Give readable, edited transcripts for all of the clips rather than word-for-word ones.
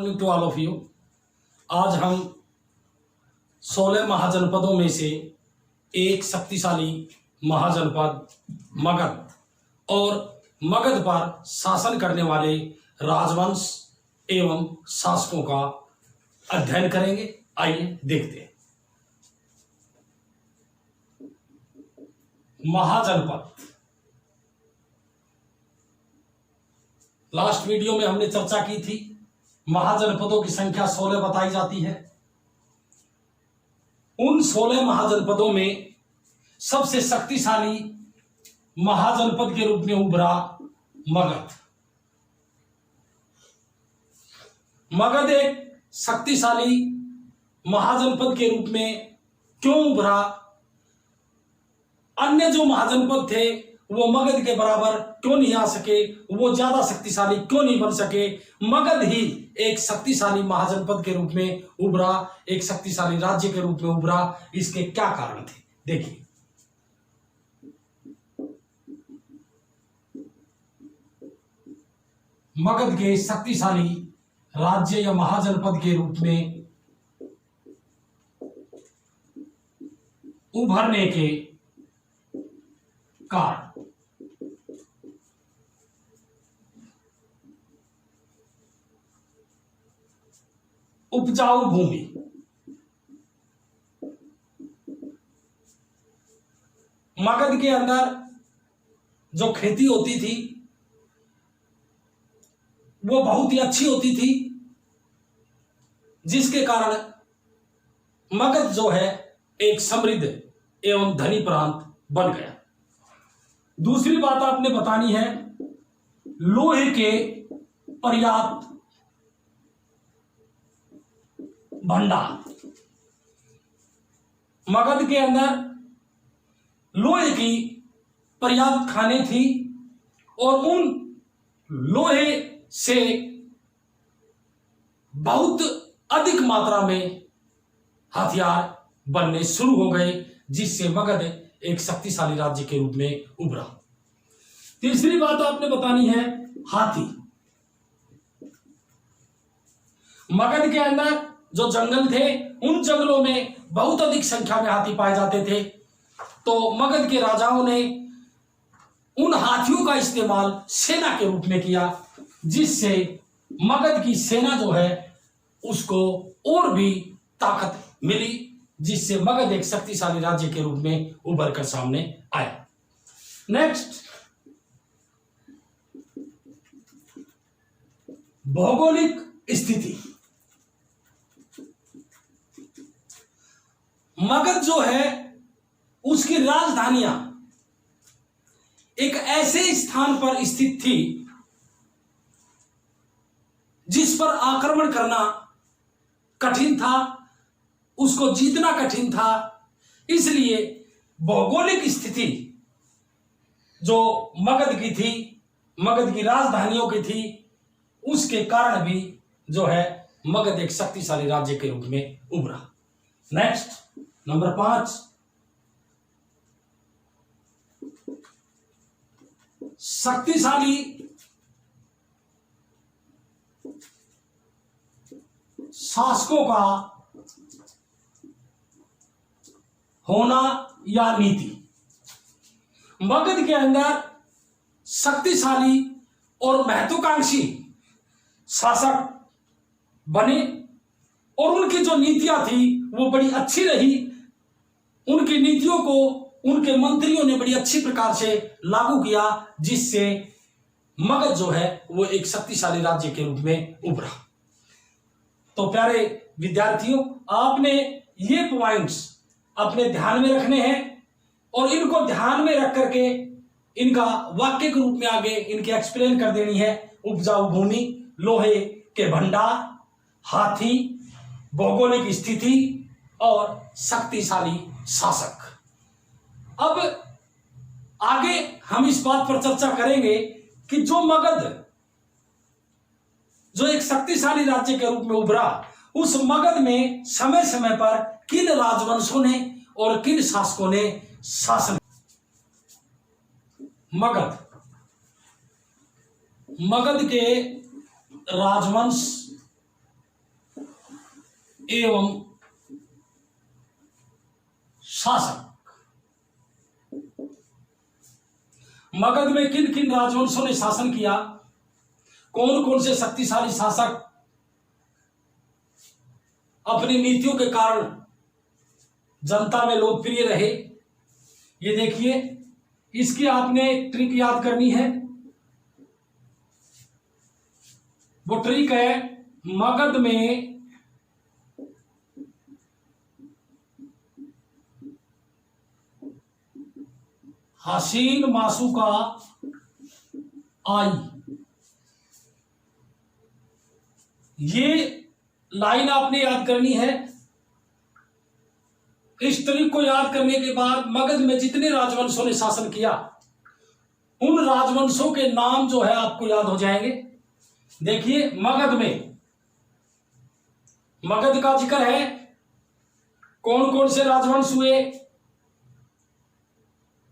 Morning to all of you. आज हम 16 महाजनपदों में से एक शक्तिशाली महाजनपद मगध और मगध पर शासन करने वाले राजवंश एवं शासकों का अध्ययन करेंगे। आइए देखते हैं। महाजनपद, लास्ट वीडियो में हमने चर्चा की थी। महाजनपदों की संख्या 16 बताई जाती है। उन 16 महाजनपदों में सबसे शक्तिशाली महाजनपद के रूप में उभरा मगध। मगध एक शक्तिशाली महाजनपद के रूप में क्यों उभरा? अन्य जो महाजनपद थे वो मगध के बराबर क्यों नहीं आ सके? वो ज्यादा शक्तिशाली क्यों नहीं बन सके? मगध ही एक शक्तिशाली महाजनपद के रूप में उभरा, एक शक्तिशाली राज्य के रूप में उभरा। इसके क्या कारण थे? देखिए, मगध के शक्तिशाली राज्य या महाजनपद के रूप में उभरने के कारण उपजाऊ भूमि, मगध के अंदर जो खेती होती थी वो बहुत ही अच्छी होती थी, जिसके कारण मगध जो है एक समृद्ध एवं धनी प्रांत बन गया। दूसरी बात आपने बतानी है, लोहे के पर्याप्त भंडार। मगध के अंदर लोहे की पर्याप्त खानें थी और उन लोहे से बहुत अधिक मात्रा में हथियार बनने शुरू हो गए, जिससे मगध एक शक्तिशाली राज्य के रूप में उभरा। तीसरी बात आपने बतानी है, हाथी। मगध के अंदर जो जंगल थे उन जंगलों में बहुत अधिक संख्या में हाथी पाए जाते थे। तो मगध के राजाओं ने उन हाथियों का इस्तेमाल सेना के रूप में किया, जिससे मगध की सेना जो है उसको और भी ताकत मिली, जिससे मगध एक शक्तिशाली राज्य के रूप में उभर कर सामने आया। नेक्स्ट, भौगोलिक स्थिति। मगध जो है उसकी राजधानियां एक ऐसे स्थान पर स्थित थी जिस पर आक्रमण करना कठिन था, उसको जीतना कठिन था। इसलिए भौगोलिक स्थिति जो मगध की थी, मगध की राजधानियों की थी, उसके कारण भी जो है मगध एक शक्तिशाली राज्य के रूप में उभरा। नेक्स्ट, नंबर 5, शक्तिशाली शासकों का होना या नीति। मगध के अंदर शक्तिशाली और महत्वाकांक्षी शासक बने और उनकी जो नीतियां थी वो बड़ी अच्छी रही। उनकी नीतियों को उनके मंत्रियों ने बड़ी अच्छी प्रकार से लागू किया, जिससे मगध जो है वो एक शक्तिशाली राज्य के रूप में उभरा। तो प्यारे विद्यार्थियों, आपने ये पॉइंट्स अपने ध्यान में रखने हैं और इनको ध्यान में रख करके इनका वाक्य के रूप में आगे इनके एक्सप्लेन कर देनी है। उपजाऊ भूमि, लोहे के भंडार, हाथी, भौगोलिक स्थिति और शक्तिशाली शासक। अब आगे हम इस बात पर चर्चा करेंगे कि जो मगध जो एक शक्तिशाली राज्य के रूप में उभरा, उस मगध में समय समय पर किन राजवंशों ने और किन शासकों ने शासन। मगध के राजवंश एवं शासक। मगध में किन किन राजवंशों ने शासन किया, कौन कौन से शक्तिशाली शासक अपनी नीतियों के कारण जनता में लोकप्रिय रहे, ये देखिए। इसकी आपने एक ट्रिक याद करनी है। वो ट्रिक है, मगध में हसीन मासूका आई। ये लाइन आपने याद करनी है। इस ट्रिक को याद करने के बाद मगध में जितने राजवंशों ने शासन किया, उन राजवंशों के नाम जो है आपको याद हो जाएंगे। देखिए, मगध में, मगध का जिक्र है, कौन कौन से राजवंश हुए,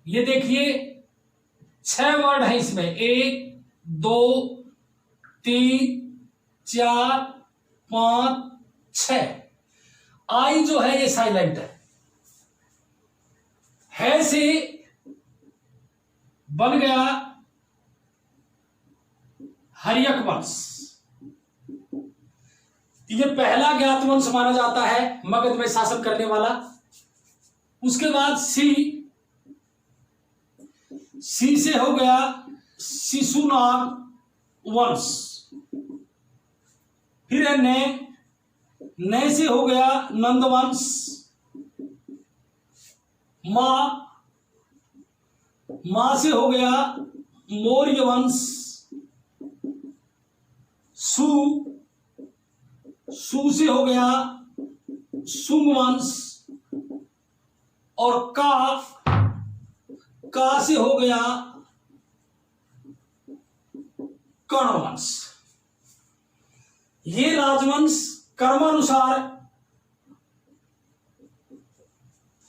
ये देखिए। 6 वर्ड है इसमें, 1 2 3 4 5 6। आई जो है ये साइलेंट है से बन गया हर्यक वंश। ये पहला ज्ञात वंश माना जाता है मगध में शासन करने वाला। उसके बाद सी से हो गया शिशुनाग वंश। फिर है ने से हो गया नंद वंश। मां से हो गया मौर्य वंश। सु से हो गया सुंग वंश। और का से हो गया कर्ण वंश। ये राजवंश कर्मानुसार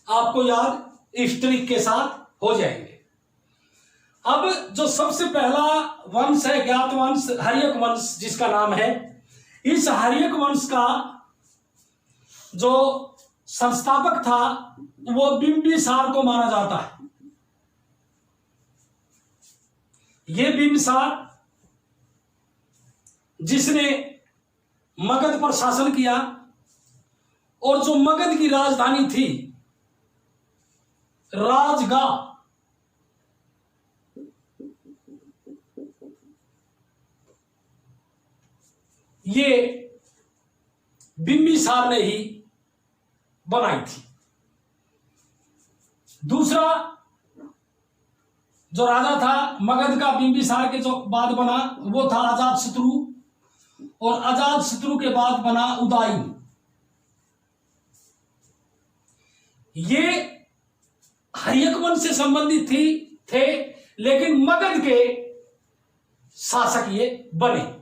आपको याद इस ट्रिक के साथ हो जाएंगे। अब जो सबसे पहला वंश है ज्ञात वंश, हर्यक वंश जिसका नाम है, इस हर्यक वंश का जो संस्थापक था वो बिंबिसार को माना जाता है। ये बिंबिसार जिसने मगध पर शासन किया, और जो मगध की राजधानी थी राजगा, ये बिंबिसार ने ही बनाई थी। दूसरा जो राजा था मगध का बिंबिसार के जो बाद बना, वो था अजातशत्रु, और अजातशत्रु के बाद बना उदयन। ये हर्यक वंश से संबंधित थे, लेकिन मगध के शासक ये बने।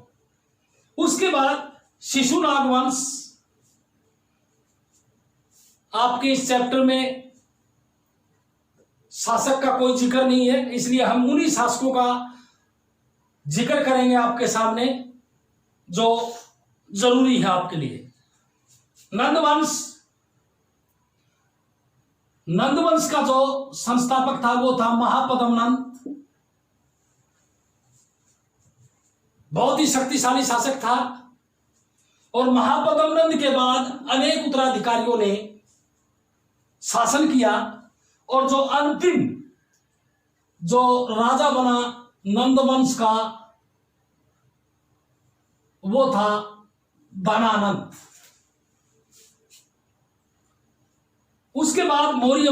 उसके बाद शिशुनाग वंश, आपके इस चैप्टर में शासक का कोई जिक्र नहीं है, इसलिए हम उन्हीं शासकों का जिक्र करेंगे आपके सामने जो जरूरी है आपके लिए। नंदवंश का जो संस्थापक था वो था महापद्म नंद। बहुत ही शक्तिशाली शासक था, और महापद्म नंद के बाद अनेक उत्तराधिकारियों ने शासन किया, और जो अंतिम जो राजा बना नंदवंश का वो था धनानंद। उसके बाद मौर्य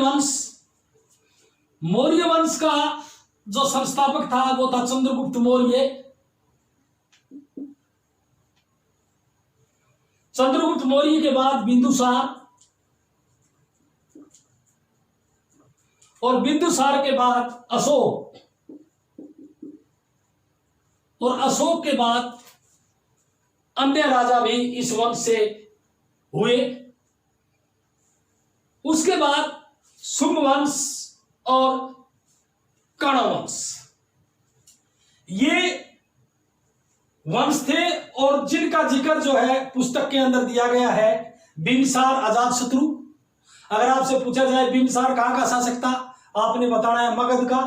वंश का जो संस्थापक था वो था चंद्रगुप्त मौर्य। चंद्रगुप्त मौर्य के बाद बिंदुसार, और बिंदुसार के बाद अशोक, और अशोक के बाद अन्य राजा भी इस वंश से हुए। उसके बाद शुंग वंश और कर्ण वंश, ये वंश थे, और जिनका जिक्र जो है पुस्तक के अंदर दिया गया है। बिंबिसार अजातशत्रु। अगर आपसे पूछा जाए बिंबिसार कहां का शासक था, आपने बताना है मगध का।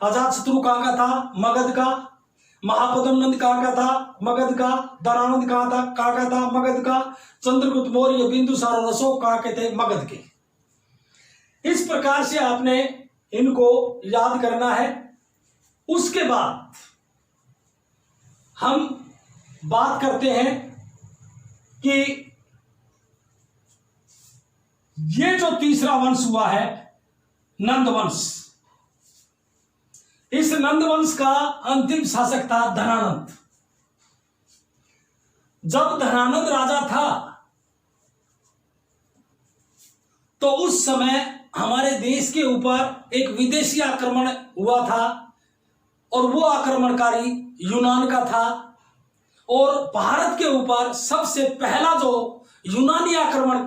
अजातशत्रु कहां का था, मगध का। महापद्मनंद कहां का था, मगध का। धनानंद कहां का था, मगध का। चंद्रगुप्त मौर्य, बिंदुसार और अशोक कहां के थे, मगध के। इस प्रकार से आपने इनको याद करना है। उसके बाद हम बात करते हैं कि ये जो तीसरा वंश हुआ है नंद वंश, इस नंद वंश का अंतिम शासक था धनानंद। जब धनानंद राजा था तो उस समय हमारे देश के ऊपर एक विदेशी आक्रमण हुआ था और वो आक्रमणकारी यूनान का था। और भारत के ऊपर सबसे पहला जो यूनानी आक्रमण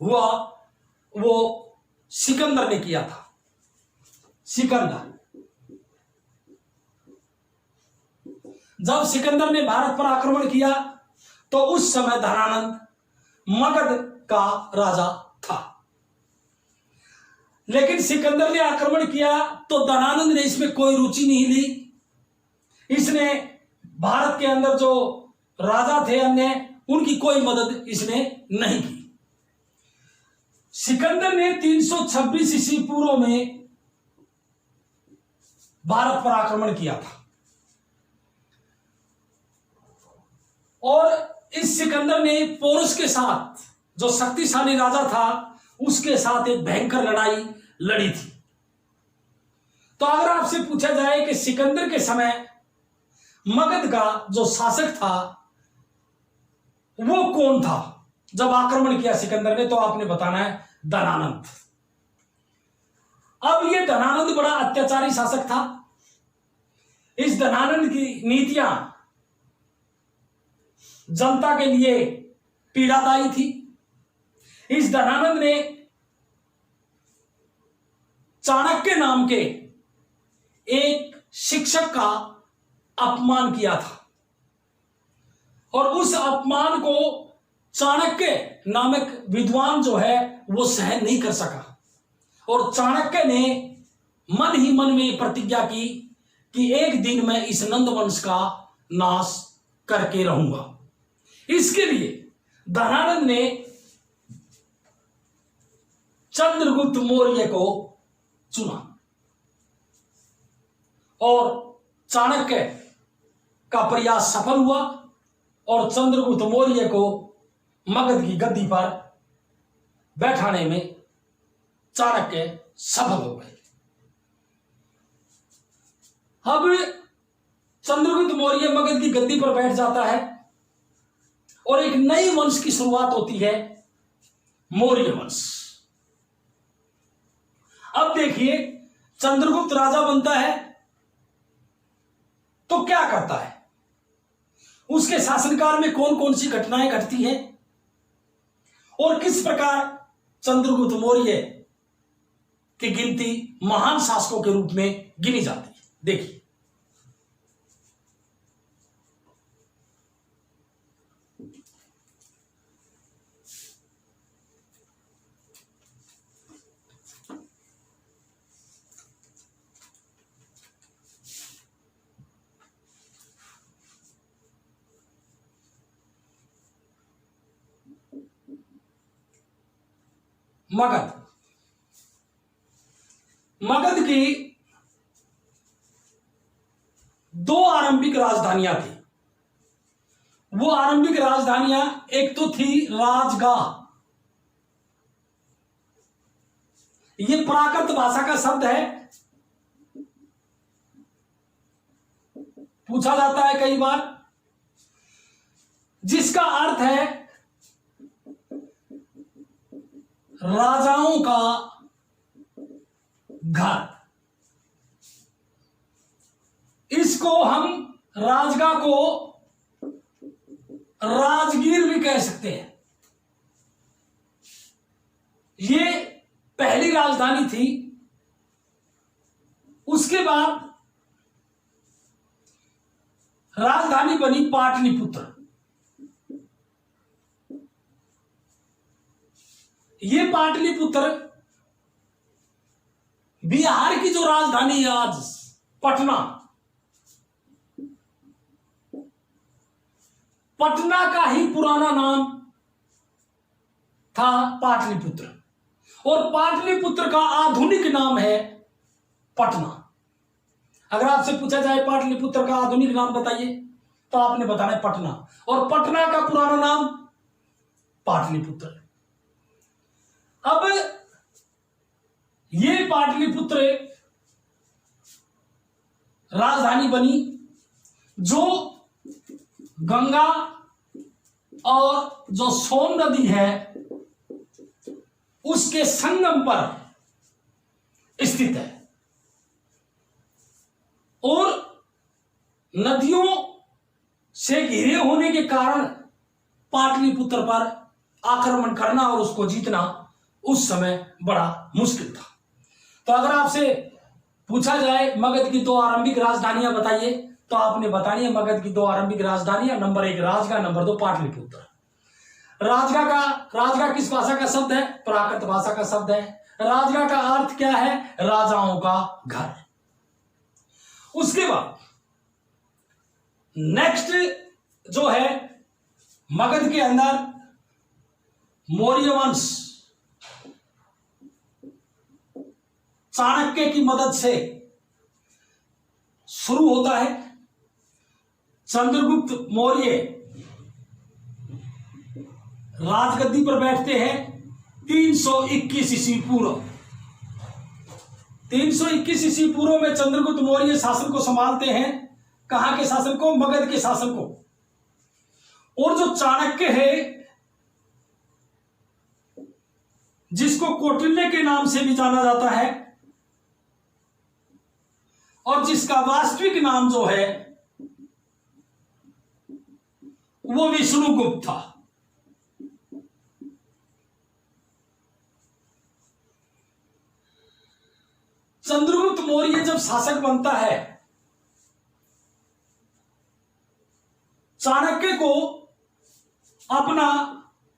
हुआ वो सिकंदर ने किया था। सिकंदर, जब सिकंदर ने भारत पर आक्रमण किया तो उस समय धनानंद मगध का राजा था। लेकिन सिकंदर ने आक्रमण किया तो धनानंद ने इसमें कोई रुचि नहीं ली। इसने भारत के अंदर जो राजा थे अन्य, उनकी कोई मदद इसने नहीं की। सिकंदर ने 326 ईस्वी पूर्व में भारत पर आक्रमण किया था और इस सिकंदर ने पोरस के साथ, जो शक्तिशाली राजा था, उसके साथ एक भयंकर लड़ाई लड़ी थी। तो अगर आपसे पूछा जाए कि सिकंदर के समय मगध का जो शासक था वो कौन था जब आक्रमण किया सिकंदर ने, तो आपने बताना है धनानंद। अब ये धनानंद बड़ा अत्याचारी शासक था। इस धनानंद की नीतियां जनता के लिए पीड़ादायी थी। इस धनानंद ने चाणक्य नाम के एक शिक्षक का अपमान किया था और उस अपमान को चाणक्य नामक विद्वान जो है वो सहन नहीं कर सका और चाणक्य ने मन ही मन में प्रतिज्ञा की कि एक दिन मैं इस नंद वंश का नाश करके रहूंगा। इसके लिए धनानंद ने चंद्रगुप्त मौर्य को चुना और चाणक्य का प्रयास सफल हुआ और चंद्रगुप्त मौर्य को मगध की गद्दी पर बैठाने में चाणक्य सफल हो गए। अब चंद्रगुप्त मौर्य मगध की गद्दी पर बैठ जाता है और एक नई वंश की शुरुआत होती है, मौर्य वंश। अब देखिए, चंद्रगुप्त राजा बनता है तो क्या करता है, उसके शासनकाल में कौन कौन सी घटनाएं घटती हैं और किस प्रकार चंद्रगुप्त मौर्य की गिनती महान शासकों के रूप में गिनी जाती है। देखिए, मगध, मगध की दो आरंभिक राजधानियां थी। वो आरंभिक राजधानियां एक तो थी राजगाह, ये प्राकृत भाषा का शब्द है, पूछा जाता है कई बार, जिसका अर्थ है राजाओं का घर। इसको हम राजगाह को राजगीर भी कह सकते हैं। ये पहली राजधानी थी। उसके बाद राजधानी बनी पाटलिपुत्र। ये पाटलिपुत्र बिहार की जो राजधानी है आज पटना, पटना का ही पुराना नाम था पाटलिपुत्र, और पाटलिपुत्र का आधुनिक नाम है पटना। अगर आपसे पूछा जाए पाटलिपुत्र का आधुनिक नाम बताइए तो आपने बताना है पटना, और पटना का पुराना नाम पाटलिपुत्र। अब ये पाटलिपुत्र राजधानी बनी जो गंगा और जो सोन नदी है उसके संगम पर स्थित है, और नदियों से घिरे होने के कारण पाटलिपुत्र पर आक्रमण करना और उसको जीतना उस समय बड़ा मुश्किल था। तो अगर आपसे पूछा जाए मगध की दो आरंभिक राजधानियां बताइए तो आपने बतानी है मगध की दो आरंभिक राजधानियां, नंबर 1 राजगाह, नंबर 2 पाटलिपुत्र। राजगाह किस भाषा का शब्द है? प्राकृत भाषा का शब्द है। राजगाह का अर्थ क्या है? राजाओं का घर। उसके बाद नेक्स्ट जो है मगध के अंदर मौर्य वंश चाणक्य की मदद से शुरू होता है। चंद्रगुप्त मौर्य राजगद्दी पर बैठते हैं 321 ईस्वी पूर्व। 321 ईस्वी पूर्व में चंद्रगुप्त मौर्य शासन को संभालते हैं। कहां के शासन को? मगध के शासन को। और जो चाणक्य है जिसको कौटिल्य के नाम से भी जाना जाता है और जिसका वास्तविक नाम जो है वो विष्णुगुप्त था। चंद्रगुप्त मौर्य जब शासक बनता है, चाणक्य को अपना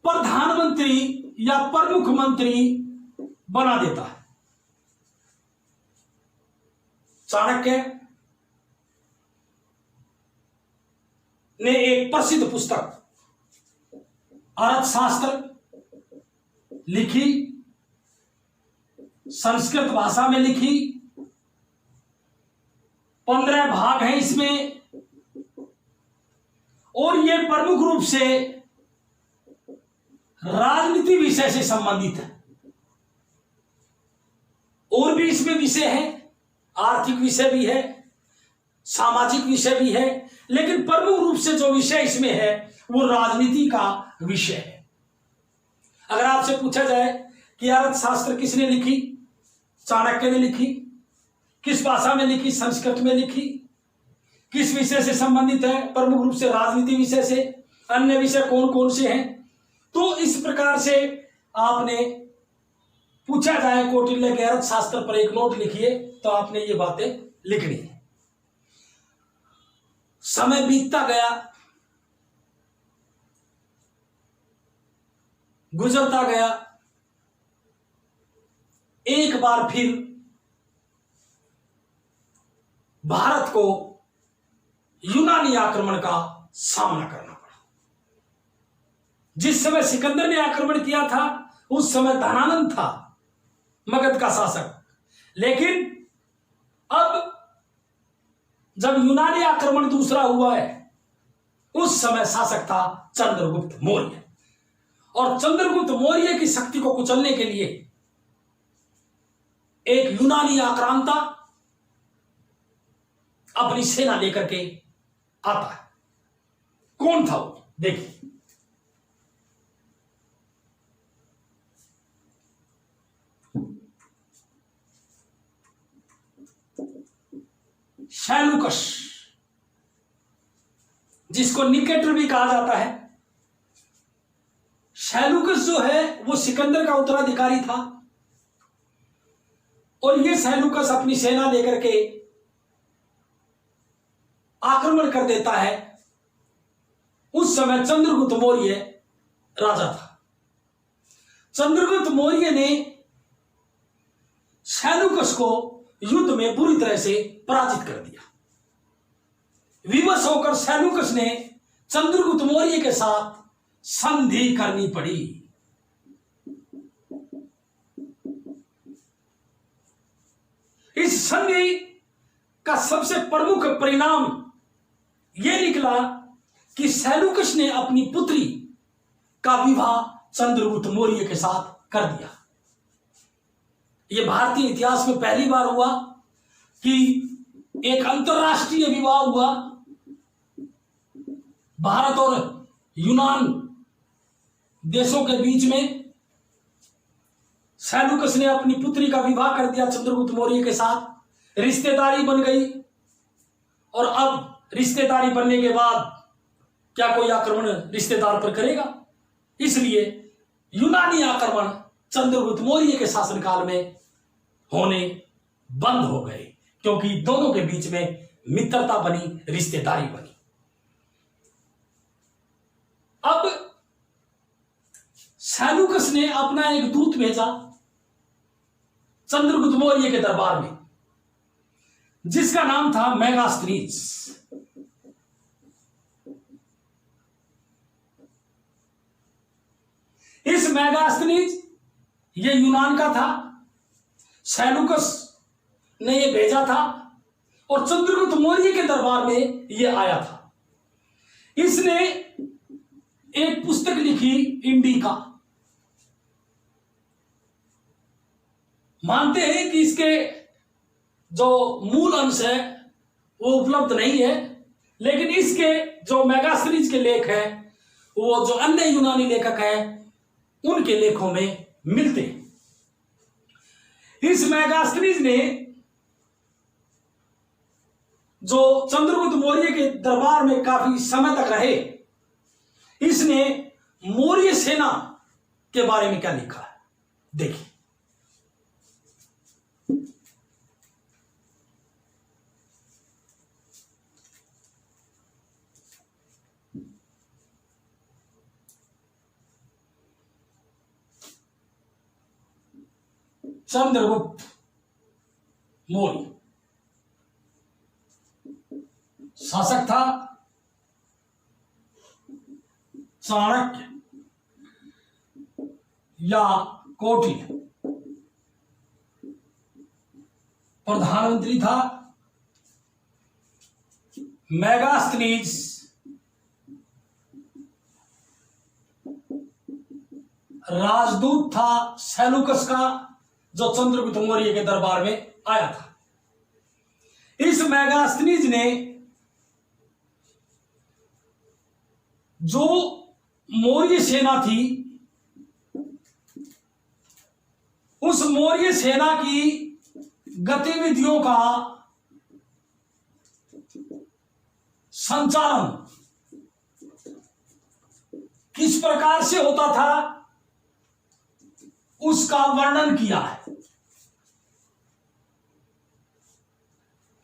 प्रधानमंत्री या प्रमुख मंत्री बना देता है। चाणक्य ने एक प्रसिद्ध पुस्तक अर्थशास्त्र लिखी, संस्कृत भाषा में लिखी। 15 भाग हैं इसमें, और ये प्रमुख रूप से राजनीति विषय से संबंधित है। और भी इसमें विषय है, आर्थिक विषय भी है, सामाजिक विषय भी है, लेकिन प्रमुख रूप से जो विषय इसमें है वो राजनीति का विषय है। अगर आपसे पूछा जाए कि अर्थशास्त्र किसने लिखी? चाणक्य ने लिखी। किस भाषा में लिखी? संस्कृत में लिखी। किस विषय से संबंधित है? प्रमुख रूप से राजनीति विषय से। अन्य विषय कौन कौन से हैं? तो इस प्रकार से आपने पूछा जाए कौटिल्य के अर्थशास्त्र पर एक नोट लिखिए तो आपने ये बातें लिखनी है। समय बीतता गया, गुजरता गया। एक बार फिर भारत को यूनानी आक्रमण का सामना करना पड़ा। जिस समय सिकंदर ने आक्रमण किया था उस समय धनानंद था मगध का शासक, लेकिन अब जब यूनानी आक्रमण दूसरा हुआ है उस समय शासक था चंद्रगुप्त मौर्य। और चंद्रगुप्त मौर्य की शक्ति को कुचलने के लिए एक यूनानी आक्रांता अपनी सेना लेकर के आता है। कौन था वो? देखिए, शैलुकस, जिसको निकेटर भी कहा जाता है। शैलुकस जो है वो सिकंदर का उत्तराधिकारी था, और ये शैलुकस अपनी सेना लेकर के आक्रमण कर देता है। उस समय चंद्रगुप्त मौर्य राजा था। चंद्रगुप्त मौर्य ने सैलुकस को युद्ध में बुरी तरह से पराजित कर दिया। विवश होकर सैलुकस ने चंद्रगुप्त मौर्य के साथ संधि करनी पड़ी। इस संधि का सबसे प्रमुख परिणाम यह निकला कि सैलुकस ने अपनी पुत्री का विवाह चंद्रगुप्त मौर्य के साथ कर दिया। यह भारतीय इतिहास में पहली बार हुआ कि एक अंतरराष्ट्रीय विवाह हुआ। भारत और यूनान देशों के बीच में सैलुकस ने अपनी पुत्री का विवाह कर दिया चंद्रगुप्त मौर्य के साथ। रिश्तेदारी बन गई और अब रिश्तेदारी बनने के बाद क्या कोई आक्रमण रिश्तेदार पर करेगा? इसलिए यूनानी आक्रमण चंद्रगुप्त मौर्य के शासनकाल में होने बंद हो गए, क्योंकि दोनों के बीच में मित्रता बनी, रिश्तेदारी बनी। अब सैलुकस ने अपना एक दूत भेजा चंद्रगुप्त मौर्य के दरबार में, जिसका नाम था मेगास्थनीज। इस मेगास्थनीज ये यूनान का था। सैलुकस ने यह भेजा था और चंद्रगुप्त मौर्य के दरबार में यह आया था। इसने एक पुस्तक लिखी इंडिका। मानते हैं कि इसके जो मूल अंश है वो उपलब्ध नहीं है, लेकिन इसके जो मेगास्थनीज के लेख हैं वो जो अन्य यूनानी लेखक हैं उनके लेखों में मिलते हैं। इस मेगास्थनीज ने जो चंद्रगुप्त मौर्य के दरबार में काफी समय तक रहे, इसने मौर्य सेना के बारे में क्या लिखा है देखिए। चंद्रगुप्त मौर्य शासक था चाणक्य या कौटिल्य। प्रधानमंत्री था मेगास्थनीज। राजदूत था सैलुकस का, जो चंद्रगुप्त मौर्य के दरबार में आया था। इस मेगास्थनीज ने जो मौर्य सेना थी, उस मौर्य सेना की गतिविधियों का संचालन किस प्रकार से होता था उसका वर्णन किया है।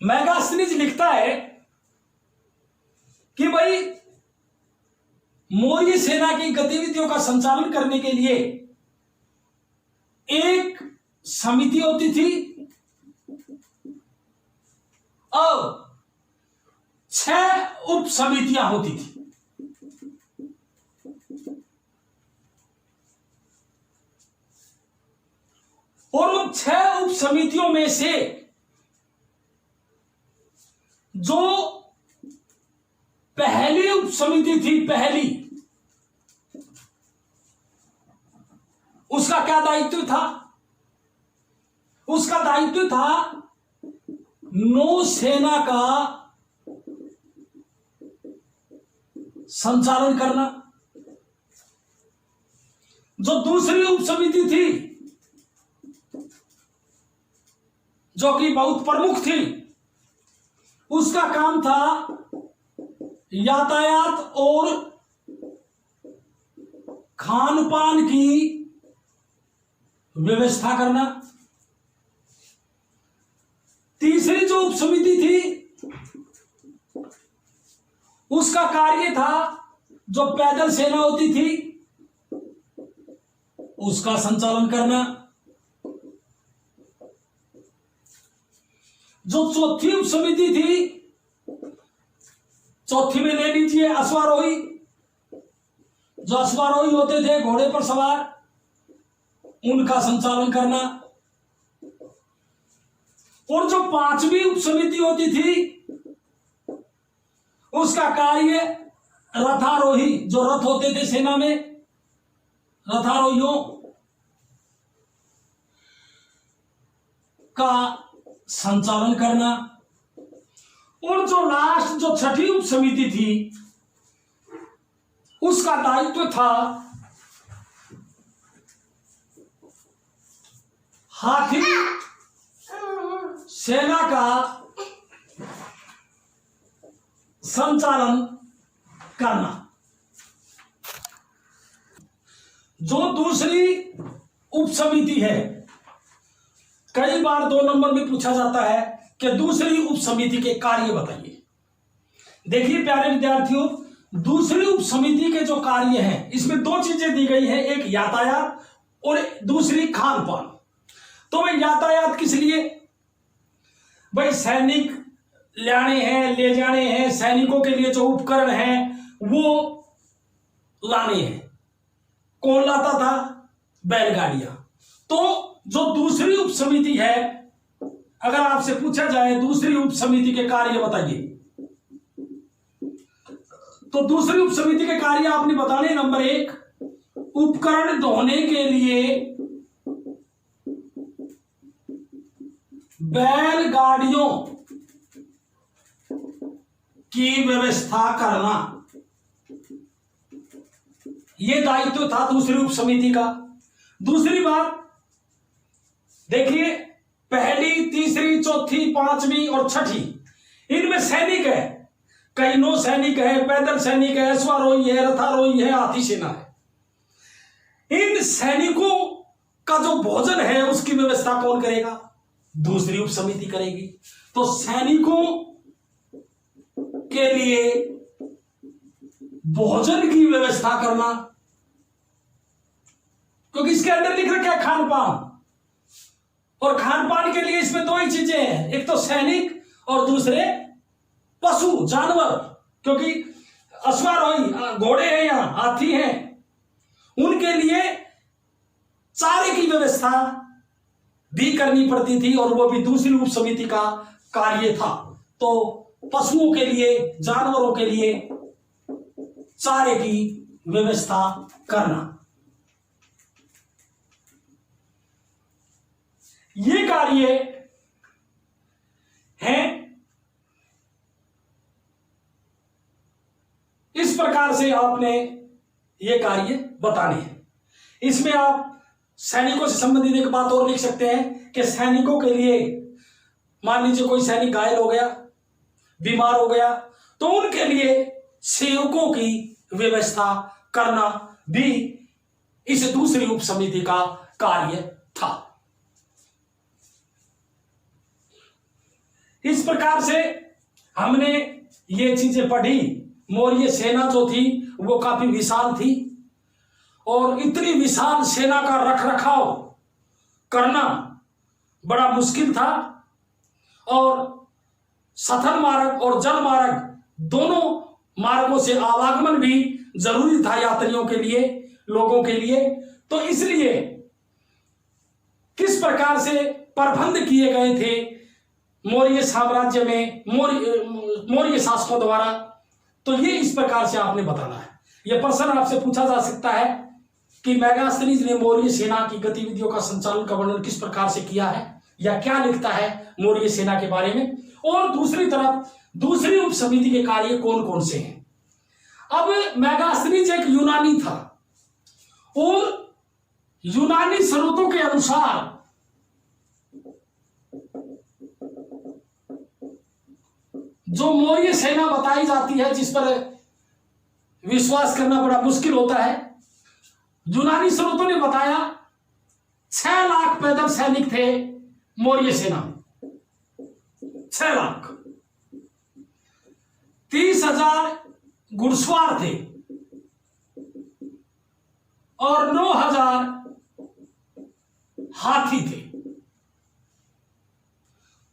मेगास्थनीज लिखता है कि भाई मौर्य सेना की गतिविधियों का संचालन करने के लिए एक समिति होती थी और 6 उप समितियां होती थी। और उन 6 उप समितियों में से जो पहली उप समिति थी, पहली, उसका क्या दायित्व था? उसका दायित्व था नौसेना का संचालन करना। जो दूसरी उप समिति थी, जो कि बहुत प्रमुख थी, उसका काम था यातायात और खान पान की व्यवस्था करना। तीसरी जो उप समिति थी, उसका कार्य था, जो पैदल सेना होती थी उसका संचालन करना। जो चौथी उप समिति थी, चौथी में ले लीजिए अश्वारोही। जो अश्वारोही होते थे घोड़े पर सवार, उनका संचालन करना। और जो पांचवी उप समिति होती थी, उसका कार्य रथारोही, जो रथ होते थे सेना में, रथारोहियों का संचालन करना। और जो लास्ट, जो छठी उप समिति थी, उसका दायित्व था हाथी सेना का संचालन करना। जो दूसरी उप समिति है, कई बार 2 नंबर में पूछा जाता है कि दूसरी उप समिति के कार्य बताइए। देखिए प्यारे विद्यार्थियों, दूसरी उप समिति के जो कार्य हैं, इसमें 2 चीजें दी गई हैं, एक यातायात और दूसरी खान पान। तो भाई यातायात किस लिए? भाई सैनिक लाने हैं, ले जाने हैं, सैनिकों के लिए जो उपकरण हैं वो लाने हैं। कौन लाता था? बैलगाड़ियां। तो जो दूसरी उप समिति है, अगर आपसे पूछा जाए दूसरी उप समिति के कार्य बताइए, तो दूसरी उप समिति के कार्य आपने बताने। नंबर 1, उपकरण ढोने के लिए बैलगाड़ियों की व्यवस्था करना, यह दायित्व था दूसरी उप समिति का। दूसरी बात देखिए, पहली, तीसरी, चौथी, पांचवी और छठी, इनमें सैनिक है। कई नौ सैनिक है, पैदल सैनिक है, अश्वारोही है, रथारोही है, हाथी सेना है। इन सैनिकों का जो भोजन है उसकी व्यवस्था कौन करेगा? दूसरी उप समिति करेगी। तो सैनिकों के लिए भोजन की व्यवस्था करना, क्योंकि इसके अंदर लिख रखा है खान पान, और खान पान के लिए इसमें 2 ही चीजें हैं, एक तो सैनिक और दूसरे पशु जानवर, क्योंकि अश्वारोही घोड़े हैं, यहां हाथी हैं, उनके लिए चारे की व्यवस्था भी करनी पड़ती थी, और वो भी दूसरी उप समिति का कार्य था। तो पशुओं के लिए, जानवरों के लिए चारे की व्यवस्था करना, ये कार्य है। इस प्रकार से आपने ये कार्य बताने हैं। इसमें आप सैनिकों से संबंधित एक बात और लिख सकते हैं कि सैनिकों के लिए, मान लीजिए कोई सैनिक घायल हो गया, बीमार हो गया, तो उनके लिए सेवकों की व्यवस्था करना भी इस दूसरी उप समिति का कार्य था। इस प्रकार से हमने ये चीजें पढ़ी। मौर्य सेना जो थी वो काफी विशाल थी, और इतनी विशाल सेना का रखरखाव करना बड़ा मुश्किल था, और सथन मार्ग और जल मार्ग दोनों मार्गों से आवागमन भी जरूरी था यात्रियों के लिए, लोगों के लिए। तो इसलिए किस प्रकार से प्रबंध किए गए थे मौर्य साम्राज्य में मौर्य शासकों द्वारा, तो ये इस प्रकार से आपने बताना है। यह प्रश्न आपसे पूछा जा सकता है कि मेगास्थनीज ने मौर्य सेना की गतिविधियों का संचालन का वर्णन किस प्रकार से किया है, या क्या लिखता है मौर्य सेना के बारे में, और दूसरी तरफ दूसरी उप समिति के कार्य कौन कौन से हैं। अब मेगास्थनीज एक यूनानी था, और यूनानी स्रोतों के अनुसार जो मौर्य सेना बताई जाती है, जिस पर विश्वास करना बड़ा मुश्किल होता है, यूनानी स्रोतों ने बताया 6 लाख पैदल सैनिक थे मौर्य सेना में। 6 लाख, 30,000 घुड़सवार थे, और 9,000 हाथी थे।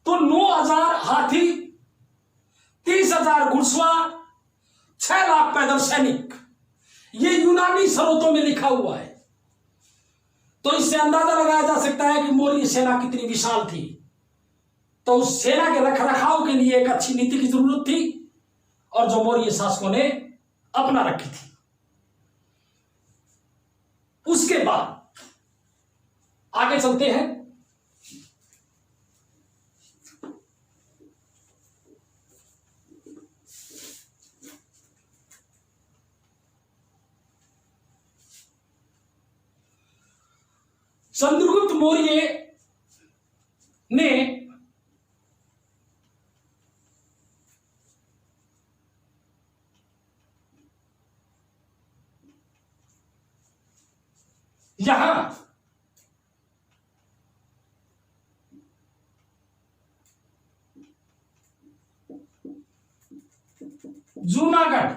तो 9,000 हाथी, 30,000 घुड़सवार, 6 लाख पैदल सैनिक, ये यूनानी स्रोतों में लिखा हुआ है। तो इससे अंदाजा लगाया जा सकता है कि मौर्य सेना कितनी विशाल थी। तो उस सेना के रखरखाव के लिए एक अच्छी नीति की जरूरत थी, और जो मौर्य शासकों ने अपना रखी थी। उसके बाद आगे चलते हैं। चंद्रगुप्त मौर्य ने यहां जूनागढ़,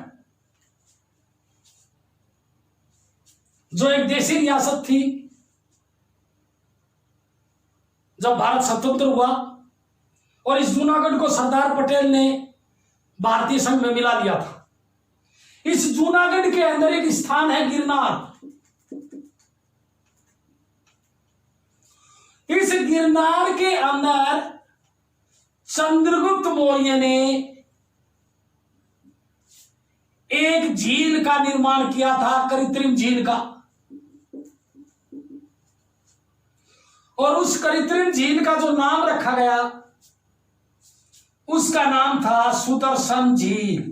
जो एक देशी रियासत थी जब भारत स्वतंत्र हुआ, और इस जूनागढ़ को सरदार पटेल ने भारतीय संघ में मिला लिया था। इस जूनागढ़ के अंदर एक स्थान है गिरनार। इस गिरनार के अंदर चंद्रगुप्त मौर्य ने एक झील का निर्माण किया था, कृत्रिम झील का। और उस कृत्रिम झील का जो नाम रखा गया, उसका नाम था सुदर्शन झील।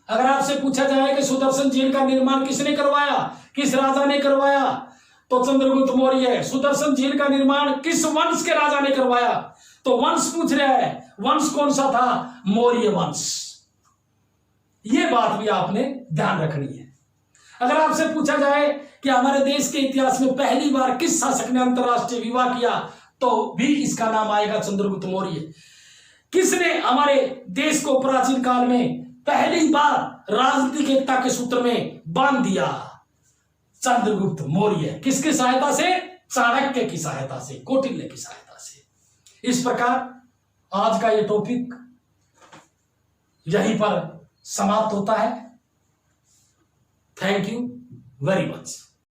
अगर आपसे पूछा जाए कि सुदर्शन झील का निर्माण किसने करवाया, किस राजा ने करवाया, तो चंद्रगुप्त मौर्य। सुदर्शन झील का निर्माण किस वंश के राजा ने करवाया, तो वंश पूछ रहा है। वंश कौन सा था? मौर्य वंश। यह बात भी आपने ध्यान रखनी है। अगर आपसे पूछा जाए कि हमारे देश के इतिहास में पहली बार किस शासक ने अंतरराष्ट्रीय विवाह किया, तो भी इसका नाम आएगा चंद्रगुप्त मौर्य। किसने हमारे देश को प्राचीन काल में पहली बार राजनीतिक एकता के सूत्र में बांध दिया? चंद्रगुप्त मौर्य। किसकी सहायता से? चाणक्य की सहायता से, कौटिल्य की सहायता से। इस प्रकार आज का यह टॉपिक यहीं पर समाप्त होता है। Thank you very much.